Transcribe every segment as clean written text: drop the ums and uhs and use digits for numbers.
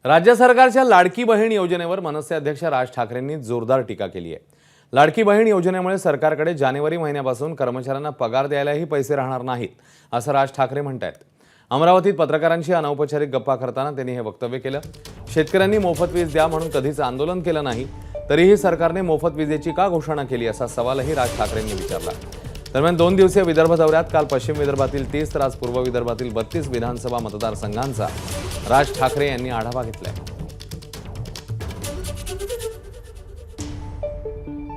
राज्य सरकारच्या लाडकी बहीण योजनेवर मनसे अध्यक्ष राज ठाकरेंनी जोरदार टीका केली आहे। लाडकी बहीण योजनेमुळे सरकारकडे जानेवारी महिन्यापासून कर्मचाऱ्यांना पगार द्यायलाही पैसे राहणार नाहीत, असं राज ठाकरे म्हणतात। अमरावतीत पत्रकारांशी अनौपचारिक गप्पा करताना त्यांनी हे वक्तव्य केलं। शेतकऱ्यांनी मोफत वीज द्या म्हणून कधीच आंदोलन केलं नाही, तरीही सरकारने मोफत वीजेची का घोषणा केली असा सवालही राज ठाकरेंनी विचारला। दरम्यान 2 दिवसीय विदर्भ दौऱ्यात काल पश्चिम विदर्भातील 30 तर आज पूर्व विदर्भातील 32 विधानसभा मतदारसंघांचा राज ठाकरे यांनी आढावा घेतलाय।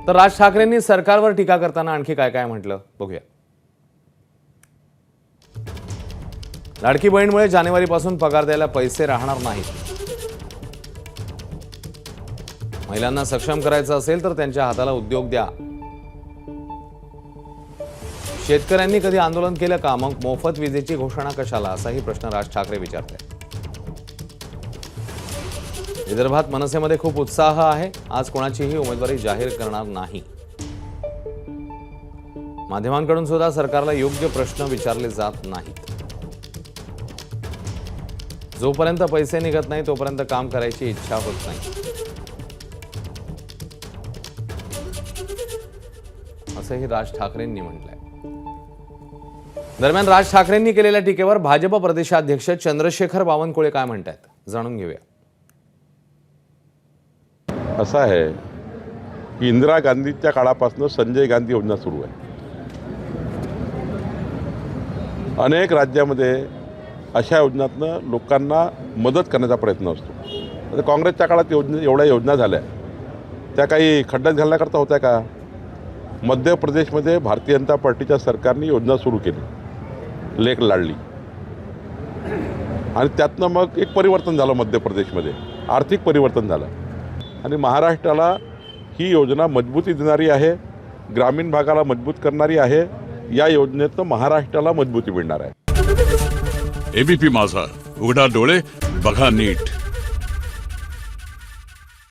तर राज ठाकरेंनी सरकारवर टीका करताना आणखी काय काय म्हटलं बघूया। लाडकी बहीणमुळे जानेवारीपासून पगार द्यायला पैसे राहणार नाहीत। महिलांना सक्षम करायचं असेल तर त्यांच्या हाताला उद्योग द्या। शेतकऱ्यांनी कधी आंदोलन केलं का? मग मोफत वीजेची घोषणा कशाला, असाही प्रश्न राज ठाकरे विचारतायत। विदर्भात मनसेमध्ये खूप उत्साह आहे। आज कोणाचीही उमेदवारी जाहीर करणार नाही। माध्यमांकडून सुद्धा सरकारला योग्य प्रश्न विचारले जात नाहीत। जोपर्यंत पैसे निघत नाही तोपर्यंत काम करायची इच्छा होत नाही, असंही राज ठाकरेंनी म्हटलंय। दरम्यान राज ठाकरेंनी केलेल्या टीकेवर भाजप प्रदेशाध्यक्ष चंद्रशेखर बावनकुळे काय म्हणतात, जाणून घेऊया। असं आहे की इंदिरा गांधीच्या काळापासून संजय गांधी योजना सुरू आहे। अनेक राज्यामध्ये अशा योजनांतनं लोकांना मदत करण्याचा प्रयत्न असतो। आता काँग्रेसच्या काळात एवढ्या योजना झाल्या, त्या काही खड्ड्यात घालण्याकरता होत्या का? मध्य प्रदेशमध्ये भारतीय जनता पार्टीच्या सरकारने योजना सुरू केली, लेक लाडली, आणि त्यातनं मग एक परिवर्तन झालं मध्य प्रदेशमध्ये, आर्थिक परिवर्तन झालं, आणि महाराष्ट्राला ही योजना मजबूती देणारी आहे, ग्रामीण भागाला मजबूत करणारी आहे। या योजनेतनं महाराष्ट्राला मजबूती मिळणार आहे। एबीपी माझा, उघडा डोळे बघा नीट।